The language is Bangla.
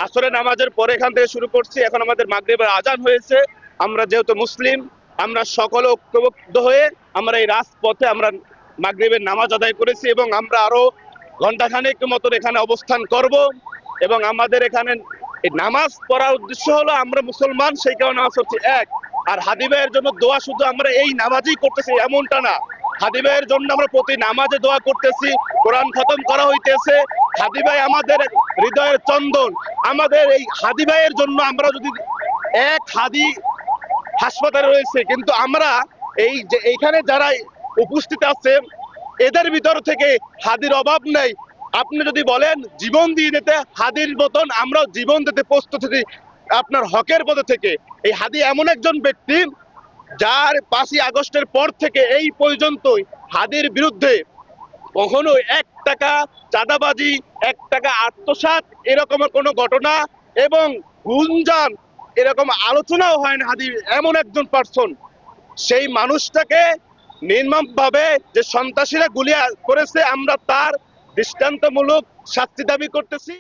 আসরের নামাজের পরে এখান থেকে শুরু করছি। এখন আমাদের মাগরিবের আজান হয়েছে। আমরা যেহেতু মুসলিম, আমরা সকলে ঐক্যবদ্ধ হয়ে আমরা এই রাজপথে আমরা মাগরিবের নামাজ আদায় করেছি এবং আমরা আরো ঘন্টাখানেক মতন এখানে অবস্থান করব। এবং আমাদের এখানে এই নামাজ পড়ার উদ্দেশ্য হলো আমরা মুসলমান, সেই কারণে নামাজ পড়ছি এক। আর হাদি ভাইয়ের জন্য দোয়া শুধু আমরা এই নামাজই করতেছি এমনটা না। হাদি ভাইয়ের জন্য আমরা প্রতি নামাজে দোয়া করতেছি, কোরআন খতম করা হইতেছে। হাদি ভাই আমাদের হৃদয়ের চন্দন। আমাদের এই হাদি ভাইয়ের জন্য আমরা যদি এক হাদি হাসপাতালে রয়েছে, কিন্তু আমরা এই যে এইখানে যারা উপস্থিত আছে এদের ভিতর থেকে হাদির অভাব নেই। আপনি যদি বলেন জীবন দিয়ে দিতে, হাদির মতন আমরা জীবন দিতে প্রস্তুত আছি আপনার হকের পথে থেকে। এই হাদি এমন একজন ব্যক্তি যার 5ই আগস্টের পর থেকে এই পর্যন্তই হাদির বিরুদ্ধে কখনো 1 টাকা চাঁদাবাজি, 1 টাকা আত্মসাৎ এরকমের কোনো ঘটনা এবং গুঞ্জন এরকম আলোচনাও হয় না। হাদি এমন একজন পার্সন, সেই মানুষটাকে নির্মমভাবে যে সন্ত্রাসীরা গুলি করেছে আমরা তার দৃষ্টান্তমূলক শাস্তি দাবি করতেছি।